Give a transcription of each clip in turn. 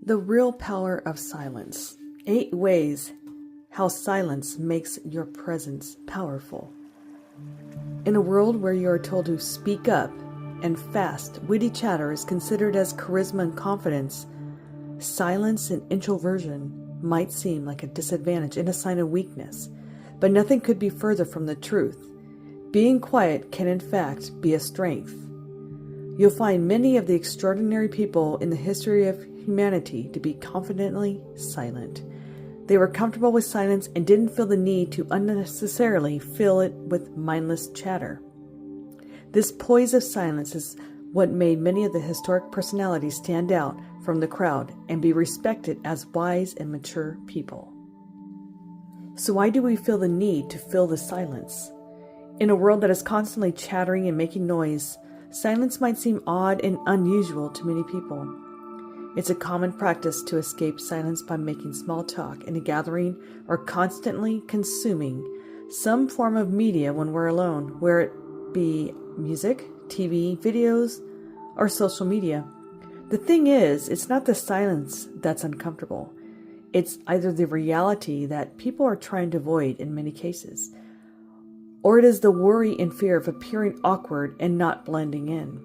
The real power of silence. 8 ways how silence makes your presence powerful. In a world where you are told to speak up and fast, witty chatter is considered as charisma and confidence, silence and introversion might seem like a disadvantage and a sign of weakness, but nothing could be further from the truth. Being quiet can in fact be a strength. You'll find many of the extraordinary people in the history of humanity to be confidently silent. They were comfortable with silence and didn't feel the need to unnecessarily fill it with mindless chatter. This poise of silence is what made many of the historic personalities stand out from the crowd and be respected as wise and mature people. So why do we feel the need to fill the silence? In a world that is constantly chattering and making noise, silence might seem odd and unusual to many people. It's a common practice to escape silence by making small talk in a gathering or constantly consuming some form of media when we're alone, whether it be music, TV, videos, or social media. The thing is, it's not the silence that's uncomfortable. It's either the reality that people are trying to avoid in many cases, or it is the worry and fear of appearing awkward and not blending in.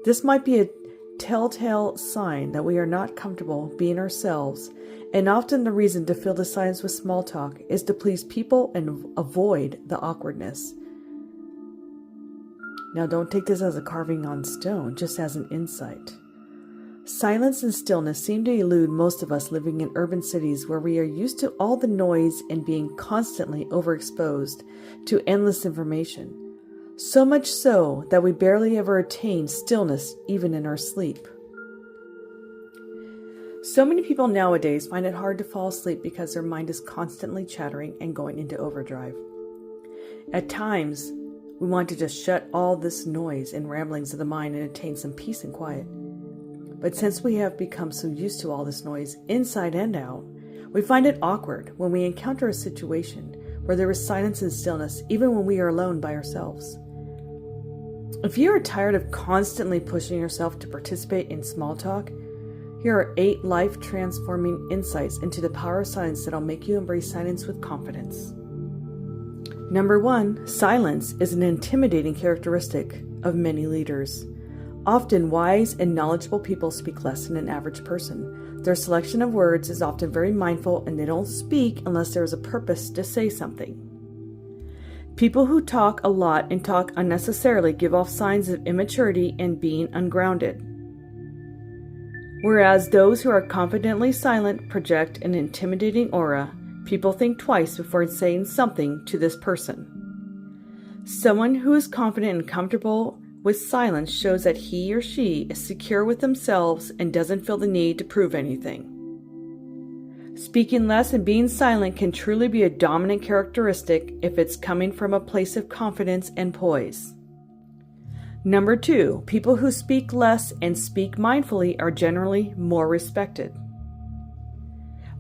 This might be a telltale sign that we are not comfortable being ourselves, and often the reason to fill the silence with small talk is to please people and avoid the awkwardness. Now, don't take this as a carving on stone, just as an insight. Silence and stillness seem to elude most of us living in urban cities where we are used to all the noise and being constantly overexposed to endless information. So much so that we barely ever attain stillness even in our sleep. So many people nowadays find it hard to fall asleep because their mind is constantly chattering and going into overdrive. At times, we want to just shut all this noise and ramblings of the mind and attain some peace and quiet. But since we have become so used to all this noise, inside and out, we find it awkward when we encounter a situation where there is silence and stillness, even when we are alone by ourselves. If you are tired of constantly pushing yourself to participate in small talk, here are 8 life-transforming insights into the power of silence that will make you embrace silence with confidence. Number 1, silence is an intimidating characteristic of many leaders. Often wise and knowledgeable people speak less than an average person. Their selection of words is often very mindful, and they don't speak unless there is a purpose to say something. People who talk a lot and talk unnecessarily give off signs of immaturity and being ungrounded. Whereas those who are confidently silent project an intimidating aura, people think twice before saying something to this person. Someone who is confident and comfortable with silence shows that he or she is secure with themselves and doesn't feel the need to prove anything. Speaking less and being silent can truly be a dominant characteristic if it's coming from a place of confidence and poise. Number 2, people who speak less and speak mindfully are generally more respected.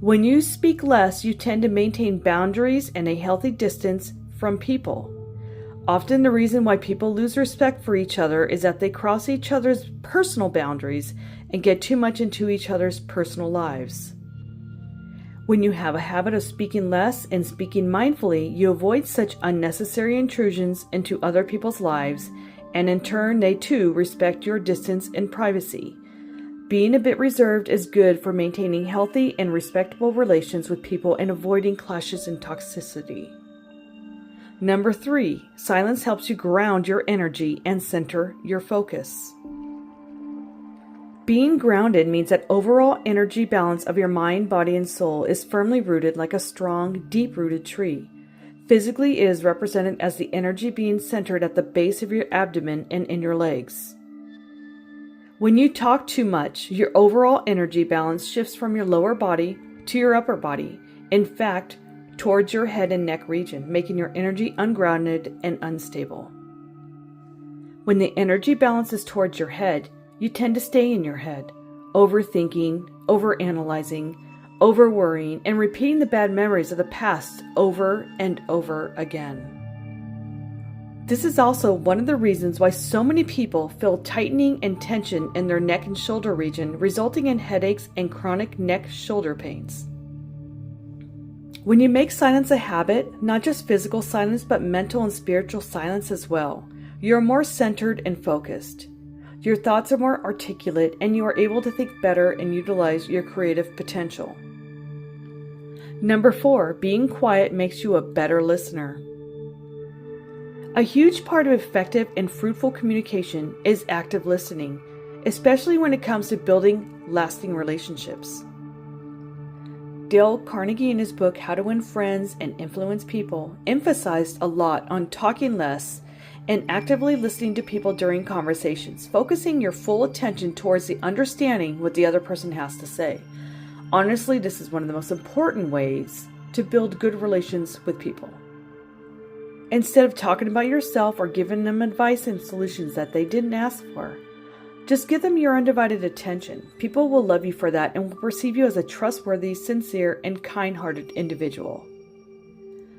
When you speak less, you tend to maintain boundaries and a healthy distance from people. Often the reason why people lose respect for each other is that they cross each other's personal boundaries and get too much into each other's personal lives. When you have a habit of speaking less and speaking mindfully, you avoid such unnecessary intrusions into other people's lives, and in turn, they too respect your distance and privacy. Being a bit reserved is good for maintaining healthy and respectable relations with people and avoiding clashes and toxicity. Number 3, silence helps you ground your energy and center your focus. Being grounded means that overall energy balance of your mind, body, and soul is firmly rooted like a strong, deep-rooted tree. Physically, it is represented as the energy being centered at the base of your abdomen and in your legs. When you talk too much, your overall energy balance shifts from your lower body to your upper body. In fact, towards your head and neck region, making your energy ungrounded and unstable. When the energy balance is towards your head, you tend to stay in your head, overthinking, overanalyzing, overworrying, and repeating the bad memories of the past over and over again. This is also one of the reasons why so many people feel tightening and tension in their neck and shoulder region, resulting in headaches and chronic neck-shoulder pains. When you make silence a habit, not just physical silence, but mental and spiritual silence as well, you are more centered and focused. Your thoughts are more articulate, and you are able to think better and utilize your creative potential. Number 4, being quiet makes you a better listener. A huge part of effective and fruitful communication is active listening, especially when it comes to building lasting relationships. Dale Carnegie, in his book How to Win Friends and Influence People, emphasized a lot on talking less and actively listening to people during conversations, focusing your full attention towards the understanding what the other person has to say. Honestly, this is one of the most important ways to build good relations with people. Instead of talking about yourself or giving them advice and solutions that they didn't ask for, just give them your undivided attention. People will love you for that and will perceive you as a trustworthy, sincere, and kind-hearted individual.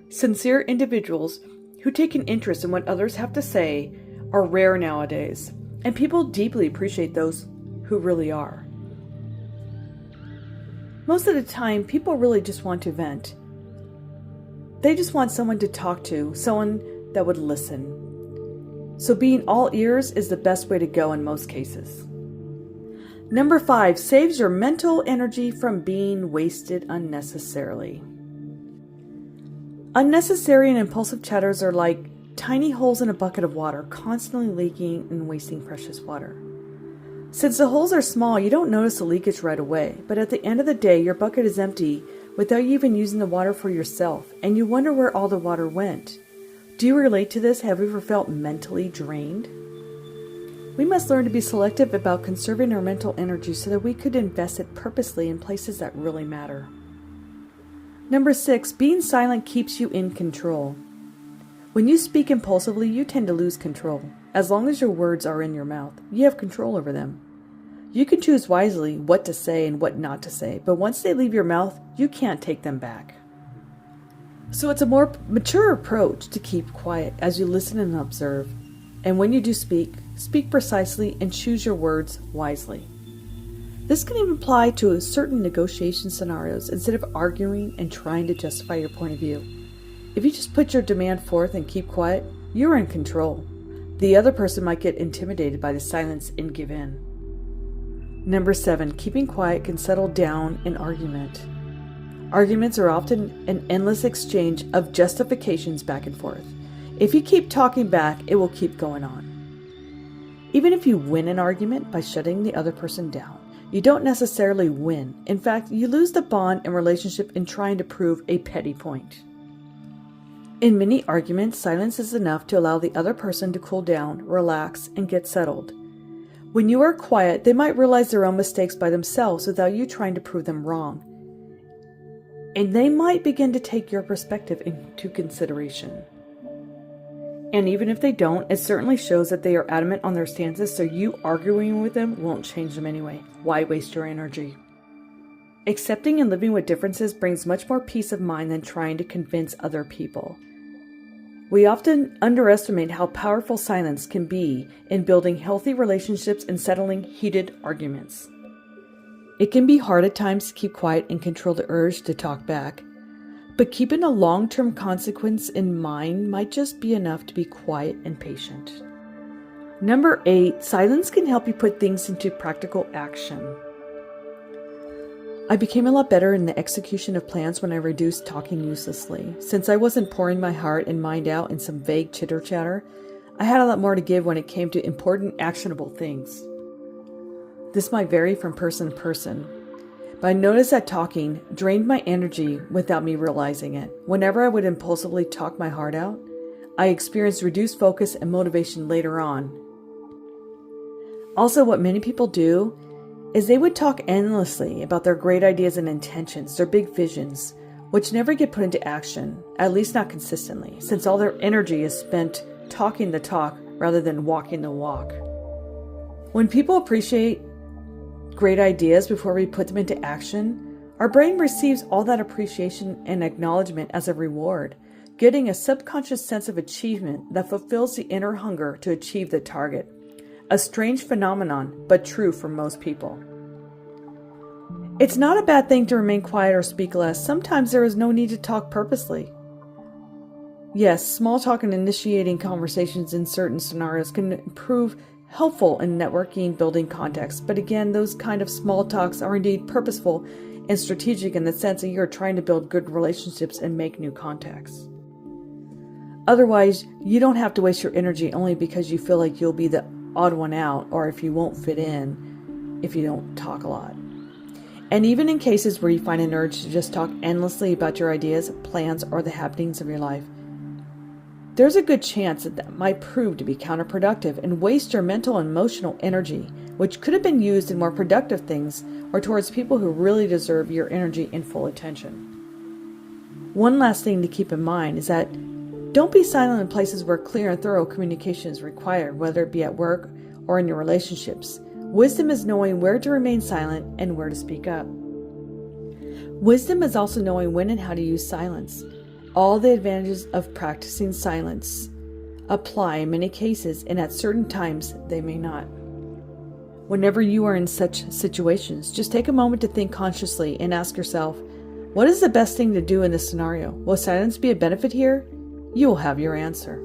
Sincere individuals who take an interest in what others have to say are rare nowadays, and people deeply appreciate those who really are. Most of the time, people really just want to vent. They just want someone to talk to, someone that would listen. So being all ears is the best way to go in most cases. Number 5, saves your mental energy from being wasted unnecessarily. Unnecessary and impulsive chatters are like tiny holes in a bucket of water, constantly leaking and wasting precious water. Since the holes are small, you don't notice the leakage right away, but at the end of the day, your bucket is empty without you even using the water for yourself, and you wonder where all the water went. Do you relate to this? Have you ever felt mentally drained? We must learn to be selective about conserving our mental energy so that we could invest it purposely in places that really matter. Number 6, being silent keeps you in control. When you speak impulsively, you tend to lose control. As long as your words are in your mouth, you have control over them. You can choose wisely what to say and what not to say, but once they leave your mouth, you can't take them back. So it's a more mature approach to keep quiet as you listen and observe. And when you do speak, speak precisely and choose your words wisely. This can even apply to certain negotiation scenarios instead of arguing and trying to justify your point of view. If you just put your demand forth and keep quiet, you're in control. The other person might get intimidated by the silence and give in. Number 7, keeping quiet can settle down an argument. Arguments are often an endless exchange of justifications back and forth. If you keep talking back, it will keep going on. Even if you win an argument by shutting the other person down, you don't necessarily win. In fact, you lose the bond and relationship in trying to prove a petty point. In many arguments, silence is enough to allow the other person to cool down, relax, and get settled. When you are quiet, they might realize their own mistakes by themselves without you trying to prove them wrong. And they might begin to take your perspective into consideration. And even if they don't, it certainly shows that they are adamant on their stances, so you arguing with them won't change them anyway. Why waste your energy? Accepting and living with differences brings much more peace of mind than trying to convince other people. We often underestimate how powerful silence can be in building healthy relationships and settling heated arguments. It can be hard at times to keep quiet and control the urge to talk back, but keeping a long-term consequence in mind might just be enough to be quiet and patient. Number 8, silence can help you put things into practical action. I became a lot better in the execution of plans when I reduced talking uselessly. Since I wasn't pouring my heart and mind out in some vague chitter-chatter, I had a lot more to give when it came to important, actionable things. This might vary from person to person, but I noticed that talking drained my energy without me realizing it. Whenever I would impulsively talk my heart out, I experienced reduced focus and motivation later on. Also, what many people do is they would talk endlessly about their great ideas and intentions, their big visions, which never get put into action, at least not consistently, since all their energy is spent talking the talk rather than walking the walk. When people appreciate great ideas before we put them into action, our brain receives all that appreciation and acknowledgement as a reward, getting a subconscious sense of achievement that fulfills the inner hunger to achieve the target. A strange phenomenon, but true for most people. It's not a bad thing to remain quiet or speak less. Sometimes there is no need to talk purposely. Yes, small talk and initiating conversations in certain scenarios can prove helpful in networking, building contacts. But again, those kind of small talks are indeed purposeful and strategic in the sense that you're trying to build good relationships and make new contacts. Otherwise, you don't have to waste your energy only because you feel like you'll be the odd one out, or if you won't fit in if you don't talk a lot. And even in cases where you find an urge to just talk endlessly about your ideas, plans, or the happenings of your life, there's a good chance that might prove to be counterproductive and waste your mental and emotional energy, which could have been used in more productive things or towards people who really deserve your energy and full attention. One last thing to keep in mind is that don't be silent in places where clear and thorough communication is required, whether it be at work or in your relationships. Wisdom is knowing where to remain silent and where to speak up. Wisdom is also knowing when and how to use silence. All the advantages of practicing silence apply in many cases, and at certain times they may not. Whenever you are in such situations, just take a moment to think consciously and ask yourself, what is the best thing to do in this scenario? Will silence be a benefit here? You will have your answer.